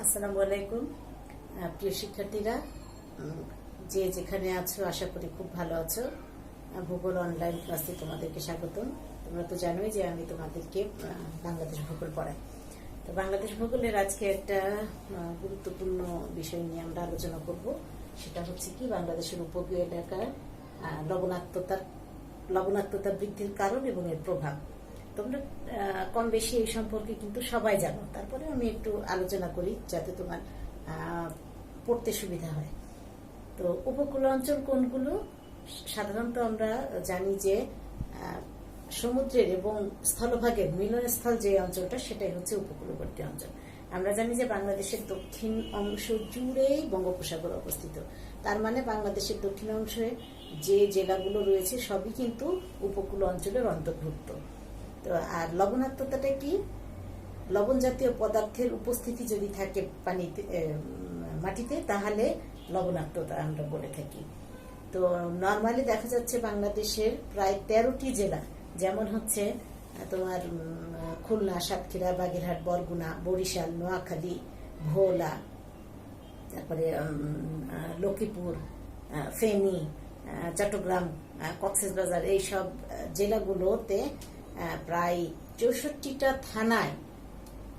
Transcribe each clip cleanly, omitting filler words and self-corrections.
আসসালামু আলাইকুম প্রিয় শিক্ষার্থীরা, যে যেখানে আছো আশা করি খুব ভালো আছো। ভূগোল অনলাইন ক্লাসে তোমাদেরকে স্বাগতম। তোমরা তো জানোই যে আমি তোমাদেরকে বাংলাদেশ ভূগোল পড়াই। তো বাংলাদেশ ভূগোলের আজকে একটা গুরুত্বপূর্ণ বিষয় নিয়ে আমরা আলোচনা করব। সেটা হচ্ছে কি, বাংলাদেশের উপকূলীয় এলাকার লবণাক্ততা বৃদ্ধির কারণ এবং এর প্রভাব। তোমরা কম বেশি এই সম্পর্কে কিন্তু সবাই জানো, তারপরে আমি একটু আলোচনা করি যাতে তোমার পড়তে সুবিধা হয়। তো উপকূল অঞ্চল কোনগুলো? সাধারণত আমরা জানি যে সমুদ্রের এবং স্থলভাগের মিলনস্থল যে অঞ্চলটা সেটাই হচ্ছে উপকূলবর্তী অঞ্চল। আমরা জানি যে বাংলাদেশের দক্ষিণ অংশ জুড়েই বঙ্গোপসাগর অবস্থিত। তার মানে বাংলাদেশের দক্ষিণ অংশে যে জেলাগুলো রয়েছে সবই কিন্তু উপকূল অঞ্চলের অন্তর্ভুক্ত। তো আর লবণাক্ততাটা কি? লবণ জাতীয় পদার্থের উপস্থিতি যদি থাকে পানিতে, মাটিতে, তাহলে লবণাক্ততা আমরা বলে থাকি। তো নর্মালি দেখা যাচ্ছে বাংলাদেশের প্রায় 13টি জেলা, যেমন হচ্ছে তোমার খুলনা, সাতক্ষীরা, বাগেরহাট, বরগুনা, বরিশাল, নোয়াখালী, ভোলা, তারপরে লক্ষ্মীপুর, ফেনী, চট্টগ্রাম, কক্সবাজার, এইসব জেলাগুলোতে প্রায় 64টা থানায়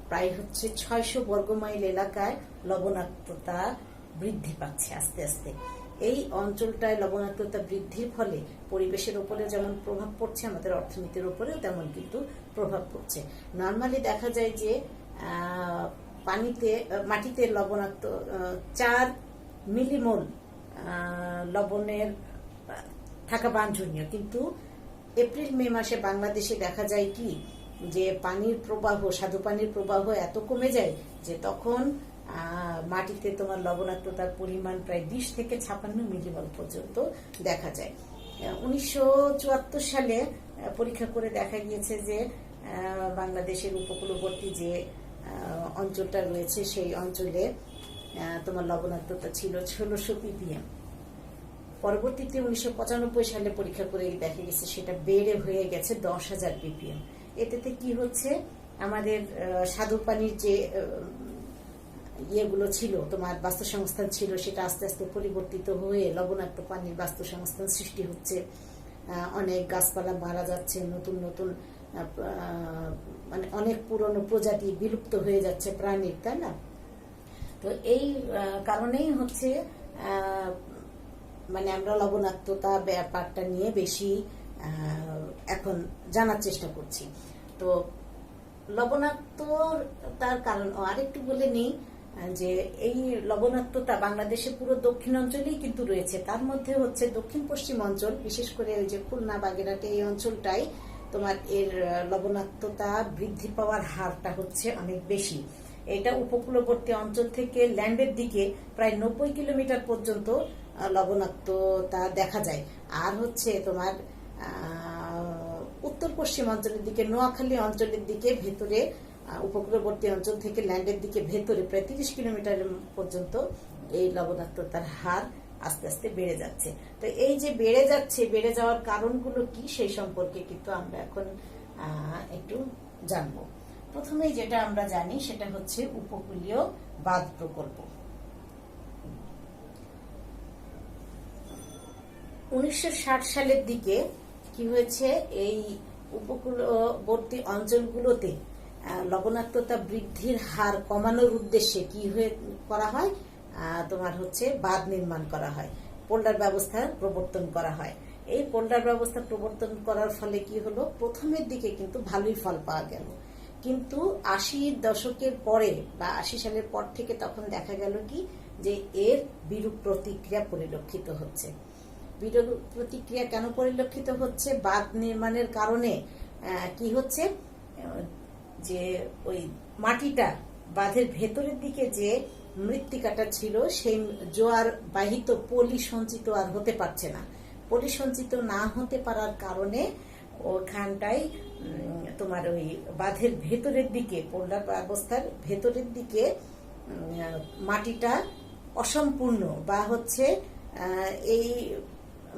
প্রায় হচ্ছে 600 বর্গমাইল এলাকায় লবণাক্ততা বৃদ্ধি পাচ্ছে আস্তে আস্তে। এই অঞ্চলটায় লবণাক্ততা বৃদ্ধির ফলে পরিবেশের উপরে যেমন প্রভাব পড়ছে, আমাদের অর্থনীতির উপরেও তেমন কিন্তু প্রভাব পড়ছে। নর্মালি দেখা যায় যে মাটিতে লবণাক্ত 4 মিলিমোল লবণের থাকা বাঞ্ছনীয়, কিন্তু এপ্রিল মে মাসে বাংলাদেশে দেখা যায় কি যে পানির প্রবাহ, স্বাদু পানির প্রবাহ এত কমে যায় যে তখন মাটিতে তোমার লবণাক্ততার পরিমাণ প্রায় 20 থেকে 56 মিলিমোল পর্যন্ত দেখা যায়। 1974 সালে পরীক্ষা করে দেখা গিয়েছে যে বাংলাদেশের উপকূলবর্তী যে অঞ্চলটা রয়েছে সেই অঞ্চলে তোমার লবণাক্ততা ছিল 1600 ppm। পরবর্তীতে 1995 সালে পরীক্ষা করে দেখা গেছে সেটা বেড়ে হয়ে গেছে 10,000 ppm। এতে কি হচ্ছে, আমাদের স্বাদু পানির যে ইয়েগুলো ছিল, তোমার বাস্তুসংস্থান ছিল, সেটা আস্তে আস্তে পরিবর্তিত হয়ে লবণাক্ত পানির বাস্তুসংস্থান সৃষ্টি হচ্ছে। অনেক গাছপালা মারা যাচ্ছে, নতুন নতুন মানে অনেক পুরনো প্রজাতি বিলুপ্ত হয়ে যাচ্ছে প্রাণীর, তাই না? তো এই কারণেই হচ্ছে মানে আমরা লবণাক্ততা ব্যাপারটা নিয়ে বেশি এখন জানার চেষ্টা করছি। তো লবণাক্ততার কারণ আরেকটু বলে নিই যে এই লবণাক্ততা বাংলাদেশের পুরো দক্ষিণ অঞ্চলেই কিন্তু রয়েছে। তার মধ্যে হচ্ছে দক্ষিণ পশ্চিম অঞ্চল, বিশেষ করে ওই যে খুলনা, বাগেরহাট, এই অঞ্চলটাই তোমার এর লবণাক্ততা বৃদ্ধি পাওয়ার হারটা হচ্ছে অনেক বেশি। এটা উপকূলবর্তী অঞ্চল থেকে ল্যান্ডের দিকে প্রায় 90 কিলোমিটার পর্যন্ত লবণাক্ততা দেখা যায়। আর হচ্ছে তোমার উত্তর পশ্চিম অঞ্চলের দিকে, নোয়াখালী অঞ্চলের দিকে ভেতরে, উপকূলবর্তী অঞ্চল থেকে ল্যান্ডের দিকে ভেতরে প্রায় 30 কিলোমিটার পর্যন্ত এই লবণাক্ততার হার আস্তে আস্তে বেড়ে যাচ্ছে। তো এই যে বেড়ে যাওয়ার কারণগুলো কি সেই সম্পর্কে কিন্তু আমরা এখন একটু জানবো। প্রথমেই যেটা আমরা জানি সেটা হচ্ছে উপকূলীয় বাঁধ প্রকল্প। 1960 সালের দিকে কি হয়েছে, এই উপকূলবর্তী অঞ্চলগুলোতে লবণাক্ততা বৃদ্ধির হার কমানোর উদ্দেশ্যে কি করা হয়, তোমার হচ্ছে বাঁধ নির্মাণ করা হয়, পোল্ডার ব্যবস্থা প্রবর্তন করা হয়। এই পোল্ডার ব্যবস্থা প্রবর্তন করার ফলে কি হলো, প্রথমের দিকে কিন্তু ভালোই ফল পাওয়া গেল, কিন্তু 80 দশকের পরে বা 80 সালের পর থেকে তখন দেখা গেল কি যে এর বিরূপ প্রতিক্রিয়া পরিলক্ষিত হচ্ছে। বিরূপ প্রতিক্রিয়া কেন পরিলক্ষিত হচ্ছে? বাঁধ নির্মাণের কারণে কি হচ্ছে যে ওই মাটিটা, বাঁধের ভেতরের দিকে যে মৃত্তিকাটা ছিল সেই জোয়ার বাহিত পলি সঞ্চিত আর হতে পারছে না। পলি সঞ্চিত না হতে পারার কারণে ওখানটাই তোমার ওই বাঁধের ভেতরের দিকে, পোল্ডার ব্যবস্থার ভেতরের দিকে মাটিটা অসম্পূর্ণ বা হচ্ছে এই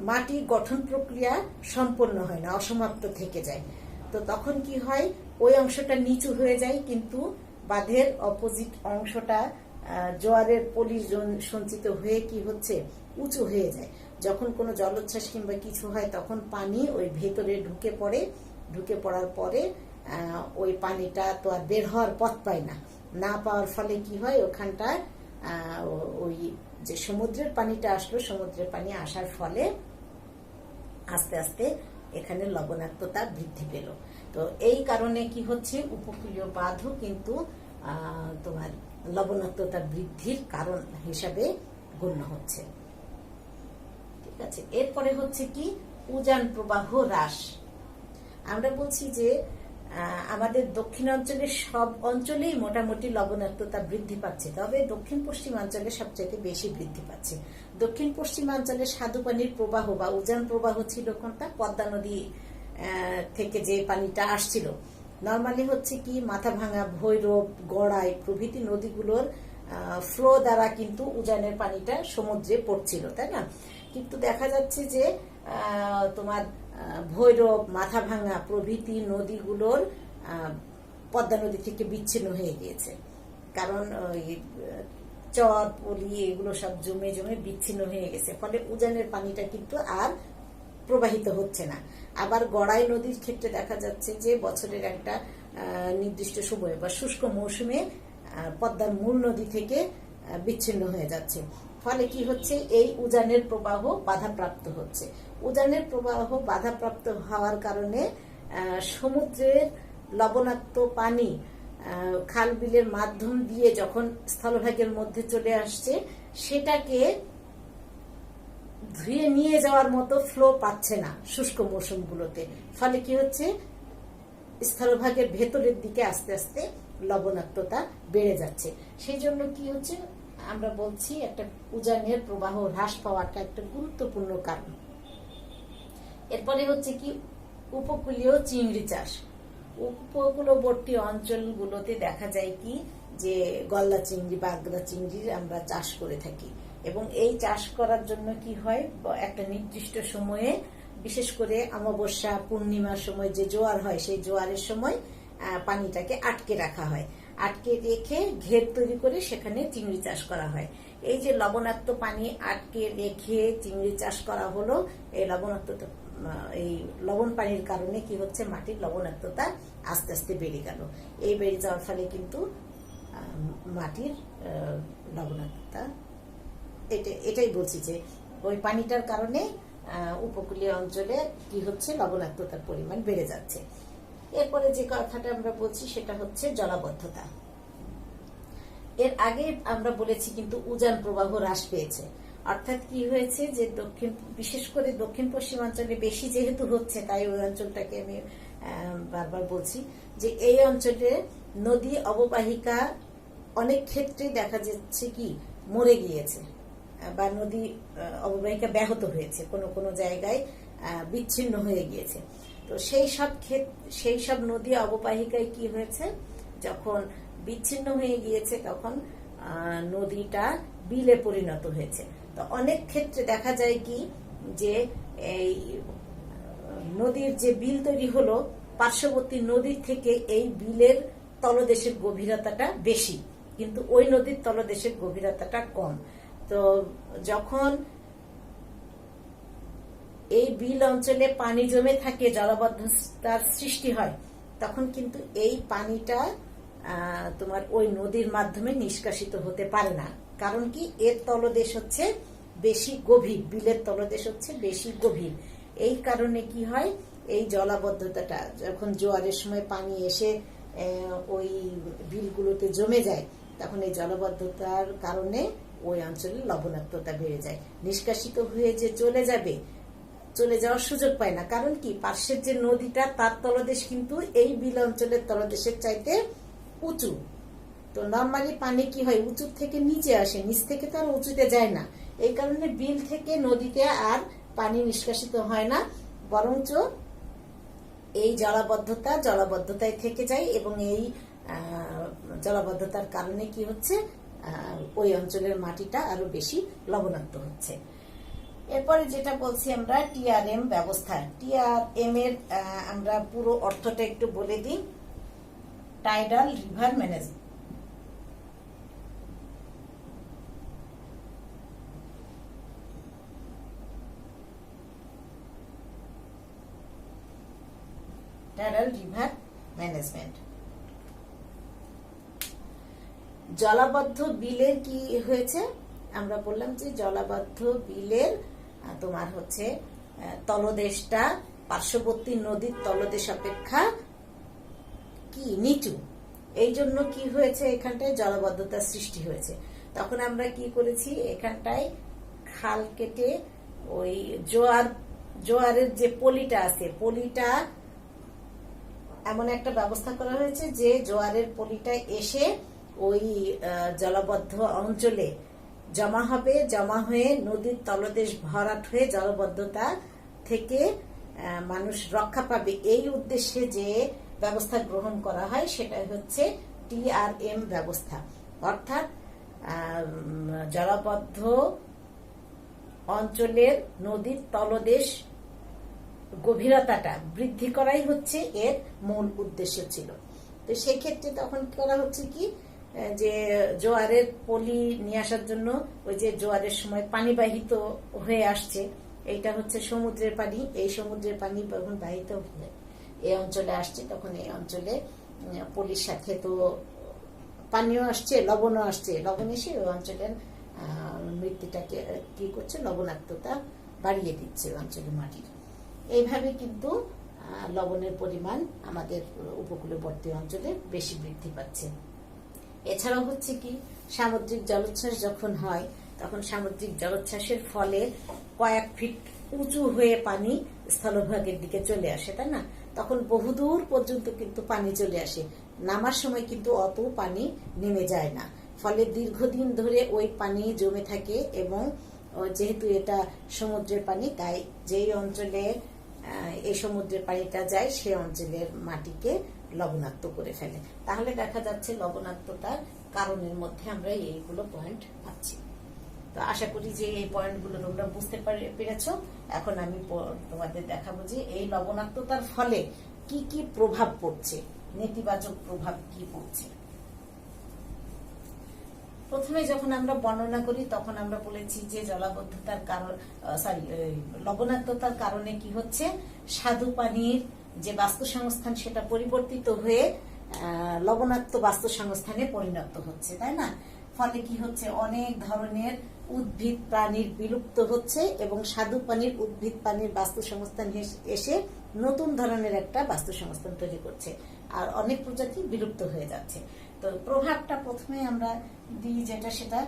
মাটি গঠন প্রক্রিয়া সম্পন্ন হয় না, অসমাপ্ত থেকে যায়। তো তখন কি হয়, ওই অংশটা নিচু হয়ে যায়, কিন্তু বাঁধের অপোজিট অংশটা জোয়ারের পলি সঞ্চিত হয়ে কি হচ্ছে, উঁচু হয়ে যায়। যখন কোনো জলোচ্ছ্বাস কিংবা কিছু হয় তখন পানি ওই ভেতরে ঢুকে পড়ার পরে ওই পানিটা তো আর বের হওয়ার পথ পায় না পাওয়ার ফলে কি হয়, ওখানটায় ওই যে সমুদ্রের পানিটা আসলো, সমুদ্রের পানি আসার ফলে আস্তে আস্তে এখানে লবণাক্ততা বৃদ্ধি পেল। তো এই কারণে কি হচ্ছে, উপকূলীয় বাঁধও কিন্তু তোমার লবণাক্ততা বৃদ্ধির কারণ হিসাবে গণ্য হচ্ছে। ঠিক আছে, এরপরে হচ্ছে কি, উজান প্রবাহ হ্রাস। আমরা বলছি যে আমাদের দক্ষিণাঞ্চলের সব অঞ্চলেই মোটামুটি লবণাক্ততা বৃদ্ধি পাচ্ছে, তবে দক্ষিণ পশ্চিমাঞ্চলে সবচেয়ে বেশি বৃদ্ধি পাচ্ছে। দক্ষিণ পশ্চিমাঞ্চলে স্বাদু পানির প্রবাহ বা উজান প্রবাহ ছিল কোনটা, পদ্মা নদী থেকে যে পানিটা আসছিল। নর্মালি হচ্ছে কি, মাথাভাঙা, ভৈরব, গড়াই প্রভৃতি নদীগুলোর ফ্লো দ্বারা কিন্তু উজানের পানিটা সমুদ্রে পড়ছিল, তাই না? কিন্তু দেখা যাচ্ছে যে তোমার ভৈরব, মাথাভাঙা প্রভৃতি নদীগুলোর পদ্মা নদী থেকে বিচ্ছিন্ন হয়ে গিয়েছে, কারণ ওই চর পলি এগুলো সব জমে জমে বিচ্ছিন্ন হয়ে গেছে, ফলে উজানের পানিটা কিন্তু আর প্রবাহিত হচ্ছে না। আবার গড়াই নদীর ক্ষেত্রে দেখা যাচ্ছে যে বছরের একটা নির্দিষ্ট সময়ে বা শুষ্ক মৌসুমে পদ্মার মূল নদী থেকে বিচ্ছিন্ন হয়ে যাচ্ছে, ফলে কি হচ্ছে, এই উজানের প্রবাহ বাধাপ্রাপ্ত হচ্ছে। উজানের প্রবাহ বাধাপ্রাপ্ত হওয়ার কারণে সমুদ্রের লবণাক্ত পানি খাল বিলের মাধ্যম দিয়ে যখন স্থলভাগের মধ্যে চলে আসছে, সেটাকে ধুয়ে নিয়ে যাওয়ার মতো ফ্লো পাচ্ছে না শুষ্ক মৌসুমগুলোতে, ফলে কি হচ্ছে, স্থলভাগের ভেতরের দিকে আস্তে আস্তে লবণাক্ততা বেড়ে যাচ্ছে। সেই জন্য কি হচ্ছে, আমরা বলছি একটা উজানের প্রবাহ হ্রাস পাওয়াটা একটা গুরুত্বপূর্ণ কারণ। এরপরে হচ্ছে কি, উপকূলীয় চিংড়ি চাষ। উপকূলবর্তী অঞ্চলগুলোতে দেখা যায় কি যে গলদা চিংড়ি, বাগদা চিংড়ির আমরা চাষ করে থাকি, এবং এই চাষ করার জন্য কি হয়, একটা নির্দিষ্ট সময়ে, বিশেষ করে অমাবস্যা পূর্ণিমার সময় যে জোয়ার হয়, সেই জোয়ারের সময় পানিটাকে আটকে রাখা হয়, আটকে রেখে ঘের তৈরি করে সেখানে চিংড়ি চাষ করা হয়। এই যে লবণাক্ত পানি আটকে রেখে চিংড়ি চাষ করা হলো, এই লবণ পানির কারণে কি হচ্ছে, মাটির লবণাক্ততা আস্তে আস্তে বেড়ে গেল। এই বেড়ে যাওয়ার ফলে কিন্তু মাটির লবণাক্ততা, এটাই বলছি যে ওই পানিটার কারণে উপকূলীয় অঞ্চলে কি হচ্ছে, লবণাক্ততার পরিমাণ বেড়ে যাচ্ছে। এরপরে যে কথাটা আমরা বলছি সেটা হচ্ছে জলাবদ্ধতা। এর আগে আমরা বলেছি কিন্তু উজান প্রবাহ হ্রাস পেয়েছে, অর্থাৎ কি হয়েছে যে বিশেষ করে দক্ষিণ পশ্চিমাঞ্চলে বেশি যেহেতু হচ্ছে, তাই ওই অঞ্চলটাকে আমি বারবার বলছি যে এই অঞ্চলে নদী অববাহিকা অনেক ক্ষেত্রে দেখা যাচ্ছে কি মরে গিয়েছে, বা নদী অববাহিকা ব্যাহত হয়েছে, কোনো কোনো জায়গায় বিচ্ছিন্ন হয়ে গিয়েছে। তো সেই সব নদী অববাহিকায় কি হয়েছে, যখন বিচ্ছিন্ন হয়ে গিয়েছে তখন নদীটা বিলে পরিণত হয়েছে। তো অনেক ক্ষেত্রে দেখা যায় কি যে এই নদীর যে বিল তৈরি হলো, পার্শ্ববর্তী নদীর থেকে এই বিলের তলদেশের গভীরতাটা বেশি, কিন্তু ওই নদীর তলদেশের গভীরতাটা কম। তো যখন এই বিল অঞ্চলে পানি জমে থাকে, জলাবদ্ধতার সৃষ্টি হয়, তখন কিন্তু এই পানিটা তোমার ওই নদীর মাধ্যমে নিষ্কাশিত হতে পারে না। কারণ কি, এর তলদেশ হচ্ছে বেশি গভীর, বিলের তলদেশ হচ্ছে বেশি গভীর। এই কারণে কি হয়, এই জলাবদ্ধতাটা যখন জোয়ারের সময় পানি এসে ওই বিলগুলোতে জমে যায়, তখন এই জলাবদ্ধতার কারণে ওই অঞ্চলে লবণাক্ততা বেড়ে যায়, নিষ্কাশিত হয়ে যে চলে যাওয়ার সুযোগ পায় না। কারণ কি, পার্শ্বের যে নদীটা তার তলদেশ কিন্তু এই বিল অঞ্চলের তলদেশের চাইতে উঁচু। তো নর্মালি পানি কি হয়, উঁচু থেকে নিচে আসে, নিচ থেকে তো আর উঁচুতে যায় না। এই কারণে বিল থেকে নদীতে আর পানি নিষ্কাশিত হয় না, বরঞ্চ এই জলাবদ্ধতায় থেকে যায়, এবং এই জলাবদ্ধতার কারণে কি হচ্ছে, ওই অঞ্চলের মাটিটা আরো বেশি লবণাক্ত হচ্ছে। এরপরে যেটা বলছি আমরা টিআরএম ব্যবস্থা। টিআরএম এর আমরা পুরো অর্থটা একটু বলে দিই। Tidal river management. Lateral river management. জলাবদ্ধ বিলের কি হয়েছে, আমরা বললাম যে জলাবদ্ধ বিলের তোমার হচ্ছে তলদেশটা পার্শ্ববর্তী নদীর তলদেশ অপেক্ষা কি নিচু, এই জন্য কি হয়েছে এখানটায় জলাবদ্ধতার সৃষ্টি হয়েছে। তখন আমরা কি করেছি, এখানটায় খাল কেটে ওই জোয়ারের যে পলিটা আছে, পলিটা এমন একটা ব্যবস্থা করা হয়েছে যে জোয়ারের পলিটা এসে ওই জলাবদ্ধ অঞ্চলে জমা হবে, জমা হয়ে নদীর তলদেশ ভরাট হয়ে জলাবদ্ধতা থেকে মানুষ রক্ষা পাবে, এই উদ্দেশ্যে যে ব্যবস্থা গ্রহণ করা হয় সেটাই হচ্ছে TRM ব্যবস্থা। অর্থাৎ জলাবদ্ধ অঞ্চলের নদীর তলদেশ গভীরতাটা বৃদ্ধি করাই হচ্ছে এর মূল উদ্দেশ্য ছিল। তো সেক্ষেত্রে তখন করা হচ্ছে কি, যে জোয়ারের পলি নিয়ে আসার জন্য ওই যে জোয়ারের সময় পানিবাহিত হয়ে আসছে, এইটা হচ্ছে সমুদ্রের পানি, এই সমুদ্রের পানি যখন বাহিত হয়ে এই অঞ্চলে আসছে, তখন এই অঞ্চলে পলির সাথে তো পানিও আসছে, লবণও আসছে, লবণ এসে ওই অঞ্চলের মৃত্তিকাকে কি করছে, লবণাক্ততা বাড়িয়ে দিচ্ছে অঞ্চলের মাটির। এইভাবে কিন্তু লবণের পরিমাণ আমাদের উপকূলবর্তী অঞ্চলে বেশি বৃদ্ধি পাচ্ছে। এছাড়াও হচ্ছে কি, সামুদ্রিক জলোচ্ছ্বাস যখন হয় তখন সামুদ্রিক জলোচ্ছ্বাসের ফলে কয়েক ফিট উঁচু হয়ে পানি স্থলভাগের দিকে চলে আসে, তাই না? তখন বহুদূর পর্যন্ত কিন্তু পানি চলে আসে, নামার সময় কিন্তু অত পানি নেমে যায় না, ফলে দীর্ঘদিন ধরে ওই পানি জমে থাকে এবং যেহেতু এটা সমুদ্রের পানি, তাই যেই অঞ্চলে এই সমুদ্রের পানিটা যায় সে অঞ্চলের মাটিকে লবণাক্ত করে ফেলে। তাহলে দেখা যাচ্ছে লবণাক্ততার কারণের মধ্যে আমরা এইগুলো পয়েন্ট পাচ্ছি। তো আশা করি যে এই পয়েন্টগুলো তোমরা বুঝতে পেরেছ। এখন আমি তোমাদের দেখাবো যে এই লবণাক্ততার ফলে কি কি প্রভাব পড়ছে, নেতিবাচক প্রভাব কি পড়ছে। প্রথমে যখন আমরা বর্ণনা করি তখন আমরা বলেছি যে জলাবদ্ধতার কারণ লবণাক্ততার কারণে কি হচ্ছে, স্বাদু পানির যে বাস্তুসংস্থান সেটা পরিবর্তিত হয়ে লবণাক্ত বাস্তুসংস্থানে পরিণত হচ্ছে, তাই না? ফলে কি হচ্ছে, অনেক ধরনের উদ্ভিদ প্রাণীর বিলুপ্ত হচ্ছে এবং স্বাদু পানির উদ্ভিদ প্রাণীর বাস্তুসংস্থান এসে নতুন ধরনের একটা বাস্তুসংস্থান তৈরি করছে, আর অনেক প্রজাতি বিলুপ্ত হয়ে যাচ্ছে। তো প্রভাবটা প্রথমে আমরা দিই যেটা সেটা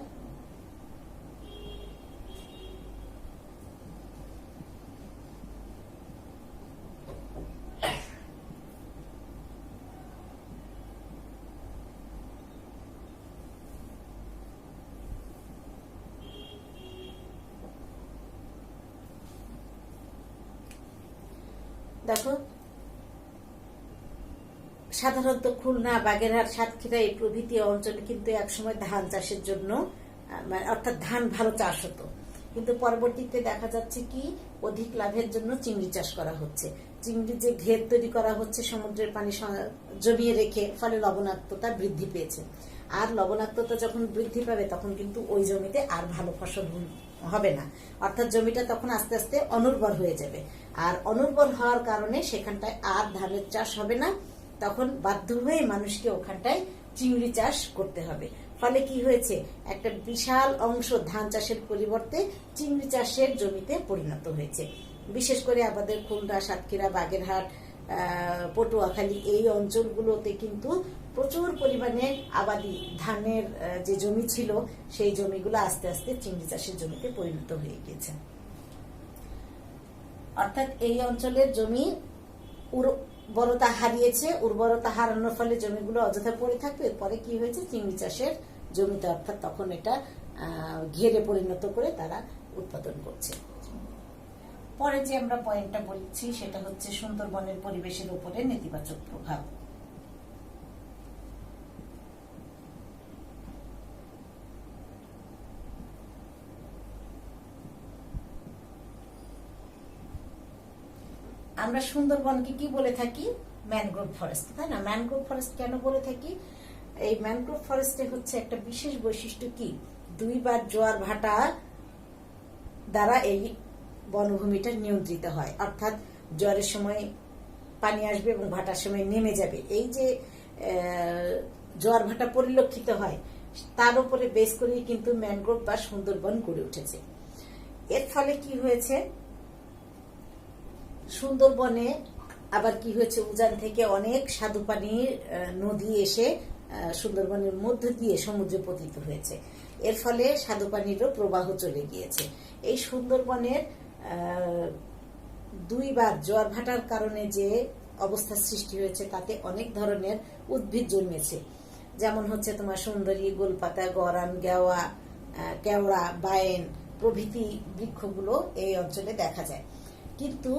দেখো, সাধারণত খুলনা, বাগেরহাট, সাতক্ষীরা এই প্রভৃতি অঞ্চলে কিন্তু একসময় ধান চাষের জন্য অর্থাৎ ধান ভালো চাষ হতো, কিন্তু পরবর্তীতে দেখা যাচ্ছে কি অধিক লাভের জন্য চিংড়ি চাষ করা হচ্ছে। চিংড়ি যে ঘের তৈরি করা হচ্ছে সমুদ্রের পানি জমিয়ে রেখে, ফলে লবণাক্ততা বৃদ্ধি পেয়েছে। আর লবণাক্ততা যখন বৃদ্ধি পাবে তখন কিন্তু ওই জমিতে আর ভালো ফসল হবে না, অর্থাৎ জমিটা তখন আস্তে আস্তে অনুর্বর হয়ে যাবে। আর অনুর্বর হওয়ার কারণে সেখানটায় আর ধানের চাষ হবে না, তখন বাধ্য হয়ে মানুষকে ওখানটায় চিংড়ি চাষ করতে হবে। ফলে কি হয়েছে, একটা বিশাল অংশ ধান চাষের পরিবর্তে চিংড়ি চাষের জমিতে পরিণত হয়েছে। বিশেষ করে আমাদের খুলনা, সাতক্ষীরা, বাগেরহাট, পটুয়াখালী এই অঞ্চলগুলোতে কিন্তু প্রচুর পরিমাণে আবাদি ধানের যে জমি ছিল সেই জমিগুলো আস্তে আস্তে চিংড়ি চাষের জমিতে পরিণত হয়ে গিয়েছে। অর্থাৎ এই অঞ্চলের জমি উর্বরতা হারিয়েছে, উর্বরতা হারানোর ফলে জমিগুলো অযথা পড়ে থাকবে, পরে কি হয়েছে, চিংড়ি চাষের জমিতে অর্থাৎ তখন এটা ঘেরে পরিণত করে তারা উৎপাদন করছে। পরে যে আমরা পয়েন্টটা বলছি সেটা হচ্ছে সুন্দরবনের পরিবেশের উপরে নেতিবাচক প্রভাব। আমরা সুন্দরবনকে কি বলে থাকি, ম্যানগ্রোভ ফরেস্ট, তাই না? ম্যানগ্রোভ ফরেস্ট কেন বলে থাকি, এই ম্যানগ্রোভ ফরেস্টে হচ্ছে একটা বিশেষ বৈশিষ্ট্য কি, দুইবার জোয়ার ভাটা দ্বারা এই বনভূমিটা নিয়ন্ত্রিত হয়। অর্থাৎ জোয়ারের সময় পানি আসবে এবং ভাটার সময় নেমে যাবে, এই যে জোয়ার ভাটা পরিলক্ষিত হয় তার উপরে বেস করেই কিন্তু ম্যানগ্রোভ বা সুন্দরবন গড়ে উঠেছে। এর ফলে কি হয়েছে, সুন্দরবনে আবার কি হয়েছে, উজান থেকে অনেক স্বাদু পানির নদী এসে সুন্দরবনের মধ্য দিয়ে সমুদ্রে পতিত হয়েছে। এর ফলে স্বাদু পানিরও প্রবাহ চলে গিয়েছে। এই সুন্দরবনের দুইবার জোয়ার ভাটার কারণে যে অবস্থার সৃষ্টি হয়েছে তাতে অনেক ধরনের উদ্ভিদ জন্মেছে, যেমন হচ্ছে তোমার সুন্দরী, গোলপাতা, গরান, গেওয়া, কেওড়া, বায়েন প্রভৃতি বৃক্ষগুলো এই অঞ্চলে দেখা যায়। কিন্তু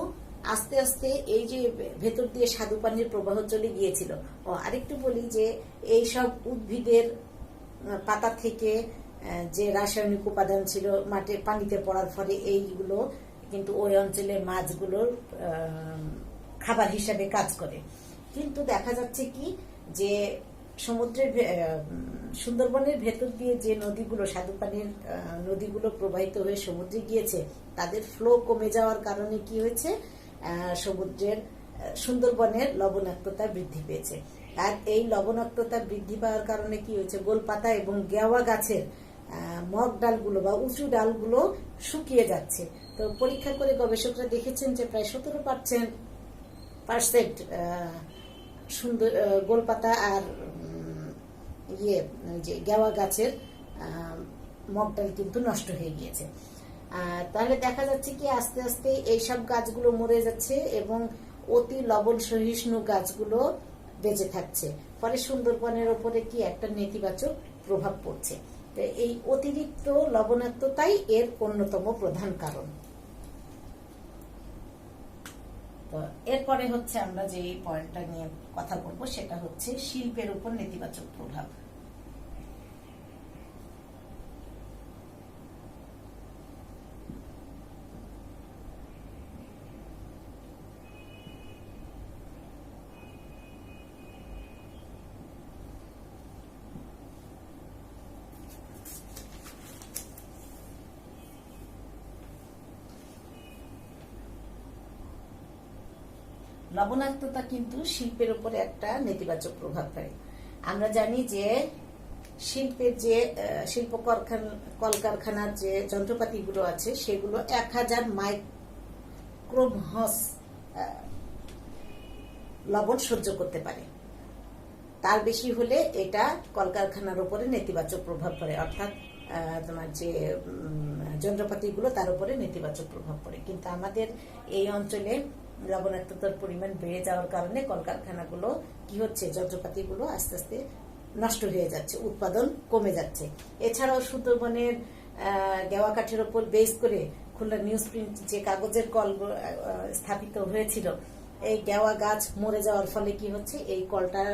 আস্তে আস্তে এই যে ভেতর দিয়ে স্বাদু পানির প্রবাহ চলে গিয়েছিল, আরেকটু বলি যে এই সব উদ্ভিদের পাতা থেকে যে রাসায়নিক উপাদান ছিল মাটির পানিতে পড়ার ফলে এইগুলো কিন্তু ওই অঞ্চলের মাছগুলোর খাবার হিসাবে কাজ করে। কিন্তু দেখা যাচ্ছে কি যে সমুদ্রের সুন্দরবনের ভেতর দিয়ে যে নদীগুলো, স্বাদু পানির নদীগুলো প্রবাহিত হয়ে সমুদ্রে গিয়েছে, তাদের ফ্লো কমে যাওয়ার কারণে কি হয়েছে, সুন্দরবনের লবণাক্ততা বৃদ্ধি পেয়েছে। আর এই লবণাক্ততা বৃদ্ধি পাওয়ার কারণে কি হয়েছে, গোলপাতা এবং গেওয়া গাছের মগ ডালগুলো বা উঁচু ডালগুলো শুকিয়ে যাচ্ছে। তো পরীক্ষা করে গবেষকরা দেখেছেন যে প্রায় 17% সুন্দর গোলপাতা আর যে গেওয়া গাছের মগ ডাল কিন্তু নষ্ট হয়ে গিয়েছে। তাহলে দেখা যাচ্ছে কি আস্তে আস্তে এইসব গাছগুলো মরে যাচ্ছে এবং অতি লবণ সহিষ্ণু গাছগুলো বেঁচে থাকছে। ফলে সুন্দরবনের ওপরে কি একটা নেতিবাচক প্রভাব পড়ছে। তো এই অতিরিক্ত লবণাক্ততাই এর অন্যতম প্রধান কারণ। তো এরপরে হচ্ছে আমরা যে পয়েন্টটা নিয়ে কথা বলবো সেটা হচ্ছে শিল্পের উপর নেতিবাচক প্রভাব। লবণাক্ততা কিন্তু শিল্পের উপরে একটা নেতিবাচক প্রভাব ফেলে। আমরা জানি যে শিল্পের যে শিল্প কলকারখানার যে যন্ত্রপাতিগুলো আছে সেগুলো 1000 মাইক্রোমহস লবণ সহ্য করতে পারে। তার বেশি হলে এটা কলকারখানার উপরে নেতিবাচক প্রভাব পড়ে, অর্থাৎ তোমার যে যন্ত্রপাতিগুলো তার উপরে নেতিবাচক প্রভাব পড়ে। কিন্তু আমাদের এই অঞ্চলে লবণাক্ততার পরিমাণ বেড়ে যাওয়ার কারণে কলকারখানাগুলো কি হচ্ছে, যন্ত্রপাতিগুলো আস্তে আস্তে নষ্ট হয়ে যাচ্ছে, উৎপাদন কমে যাচ্ছে। এছাড়াও সুন্দরবনের গেওয়া কাঠের ওপর বেস করে খুলনা নিউজ প্রিন্ট যে কাগজের কল স্থাপিত হয়েছিল, এই গেওয়া গাছ মরে যাওয়ার ফলে কি হচ্ছে, এই কলটার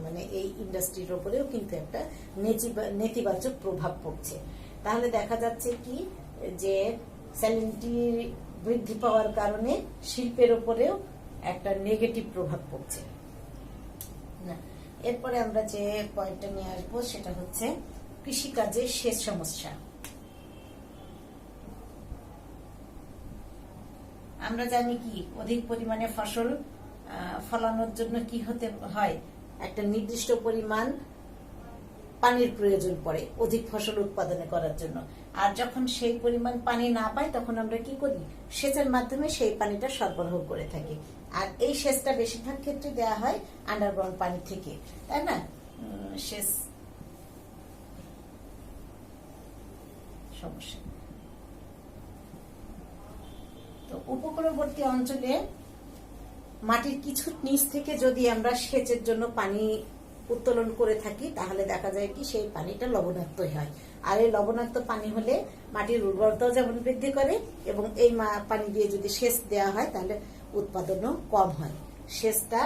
মানে এই ইন্ডাস্ট্রির উপরেও কিন্তু একটা নেতিবাচক প্রভাব পড়ছে। তাহলে দেখা যাচ্ছে কি যে স্যালিনিটি বৃদ্ধি পাওয়ার কারণে শিল্পের উপরেও একটা নেগেটিভ প্রভাব পড়ছে। না, এরপরে আমরা যে পয়েন্টটা নিয়ে আসবো সেটা হচ্ছে কৃষিকাজের সেচ সমস্যা। আমরা জানি কি অধিক পরিমাণে ফসল ফলানোর জন্য কি হতে হয়, একটা নির্দিষ্ট পরিমাণ পানির প্রয়োজন পড়ে অধিক ফসল উৎপাদনে করার জন্য। আর যখন সেই পরিমাণ পানি না পাই তখন আমরা কি করি, সেচের মাধ্যমে সেই পানিটা সরবরাহ করে থাকি। আর এই সেচটা বেশিরভাগ ক্ষেত্রে দেওয়া হয় আন্ডারগ্রাউন্ড পানি থেকে, তাই না? সেচ সমস্যা। তো উপকূলবর্তী অঞ্চলে মাটির কিছু নিচ থেকে যদি আমরা সেচের জন্য পানি উত্তোলন করে থাকি তাহলে দেখা যায় কি সেই পানিটা লবণাক্ত হয়। আর এই লবণাক্ত পানি হলে মাটির উর্বরতাও যেমন বৃদ্ধি করে এবং এই পানি দিয়ে যদি সেচ দেওয়া হয় তাহলে উৎপাদনও কম হয়। সেচটা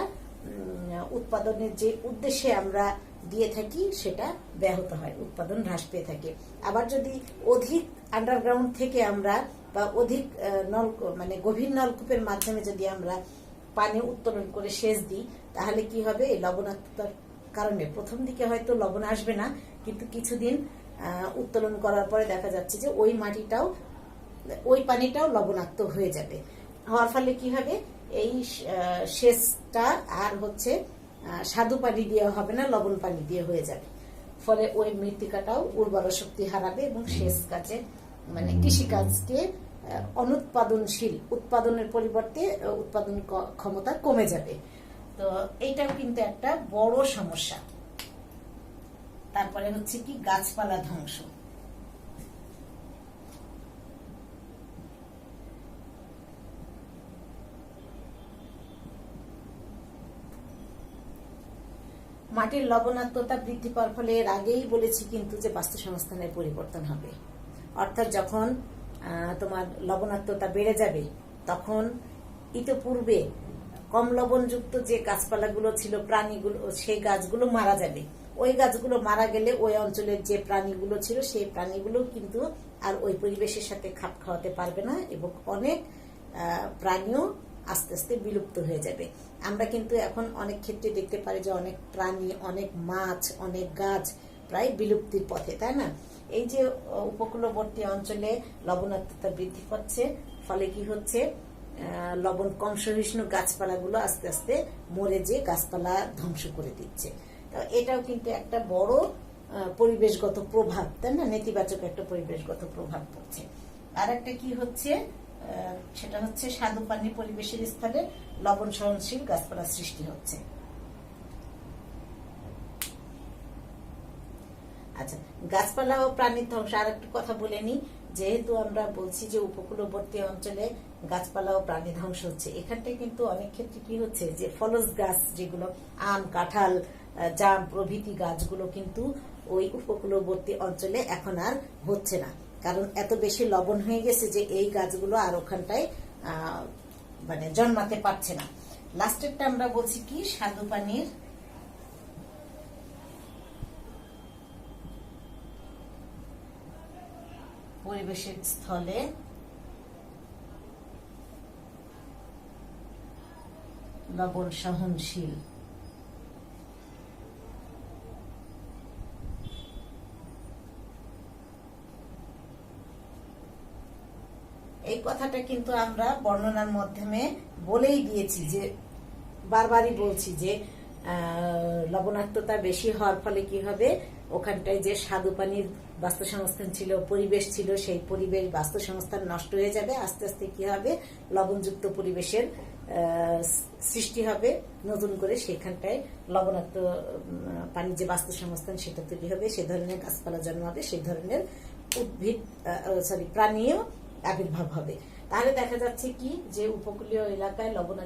উৎপাদনের যে উদ্দেশ্যে আমরা দিয়ে থাকি সেটা ব্যাহত হয়, উৎপাদন হ্রাস পেয়ে থাকে। আবার যদি অধিক আন্ডারগ্রাউন্ড থেকে আমরা বা অধিক মানে গভীর নলকূপের মাধ্যমে যদি আমরা পানি উত্তোলন করে সেচ দিই তাহলে কি হবে, এই লবণাক্ততার কারণে প্রথম দিকে হয়তো লবণ আসবে না, কিন্তু কিছুদিন উত্তোলন করার পরে দেখা যাচ্ছে যে ওই পানিটাও লবণাক্ত হয়ে যাবে। হওয়ার ফলে কি হবে, এই সেচটা আর হচ্ছে স্বাদু পানি দিয়ে হবে না, লবণ পানি দিয়ে হয়ে যাবে। ফলে ওই মৃত্তিকাটাও উর্বর শক্তি হারাবে এবং সেচ কাজে মানে কৃষিকাজকে অনুৎপাদনশীল, উৎপাদনের পরিবর্তে উৎপাদন ক্ষমতা কমে যাবে। তো এইটাও কিন্তু একটা বড় সমস্যা। তারপরে হচ্ছে কি গাছপালা ধ্বংস। মাটির লবণাক্ততা বৃদ্ধি পাওয়ার ফলে এর আগেই বলেছি কিন্তু যে বাস্তুসংস্থানের পরিবর্তন হবে। অর্থাৎ যখন তোমার লবণাক্ততা বেড়ে যাবে তখন ইতিপূর্বে কম লবণযুক্ত যে গাছপালাগুলো ছিল, প্রাণীগুলো, সেই গাছগুলো মারা যাবে। ওই গাছগুলো মারা গেলে ওই অঞ্চলের যে প্রাণীগুলো ছিল সেই প্রাণীগুলো কিন্তু আর ওই পরিবেশের সাথে খাপ খাওয়াতে পারবে না এবং অনেক প্রাণীও আস্তে আস্তে বিলুপ্ত হয়ে যাবে। আমরা কিন্তু এখন অনেক ক্ষেত্রে দেখতে পারি যে অনেক প্রাণী, অনেক মাছ, অনেক গাছ প্রায় বিলুপ্তির পথে, তাই না? এই যে উপকূলবর্তী অঞ্চলে লবণাক্ততা বৃদ্ধি পাচ্ছে, ফলে কি হচ্ছে, লবণ কম সহিষ্ণু গাছপালাগুলো আস্তে আস্তে মরে যে গাছপালা ধ্বংস করে দিচ্ছে। তো এটাও কিন্তু একটা বড় পরিবেশগত প্রভাব, তাই না? নেতিবাচক একটা পরিবেশগত প্রভাব পড়ছে। আর একটা কি হচ্ছে, সেটা হচ্ছে স্বাদু পানি পরিবেশের স্থলে লবণ সহনশীল গাছপালা সৃষ্টি হচ্ছে। আচ্ছা, গাছপালা ও প্রাণীর ধ্বংস আর একটু কথা বলে নি। যেহেতু আমরা বলছি যে উপকূলবর্তী অঞ্চলে গাছপালা ও প্রাণী ধ্বংস হচ্ছে, এখানটায় কিন্তু অনেক ক্ষেত্রে কি হচ্ছে যে ফলজ গাছ যেগুলো আম, কাঁঠাল, জাম প্রভৃতি গাছগুলো কিন্তু ওই উপকূলবর্তী অঞ্চলে এখন আর হচ্ছে না, কারণ এত বেশি লবণ হয়ে গেছে যে এই গাছগুলো আর ওখানটায় মানে জন্মাতে পারছে না। লাস্টেরটা আমরা বলছি কি স্বাদু পানির পরিবেশের স্থলে লবণ সহনশীল। এই কথাটা কিন্তু আমরা বর্ণনার মাধ্যমে বলেই দিয়েছি, যে বারবারই বলছি যে লবণাক্ততা বেশি হওয়ার ফলে কি হবে, ওখানটায় যে স্বাদু পানির বাস্তুসংস্থান ছিল, পরিবেশ ছিল, সেই পরিবেশ বাস্তুসংস্থান নষ্ট হয়ে যাবে। আস্তে আস্তে কি হবে, লবণযুক্ত পরিবেশের সৃষ্টি হবে নতুন করে, সেখানটায় লবণাক্ত পানির যে বাস্তুসংস্থান সেটা তৈরি হবে, সে ধরনের গাছপালা জন্মাবে, সেই ধরনের উদ্ভিদ প্রাণীও আবির্ভাব হবে। তাহলে দেখা যাচ্ছে কি যে উপকূলীয় এলাকায় লবণাক্ত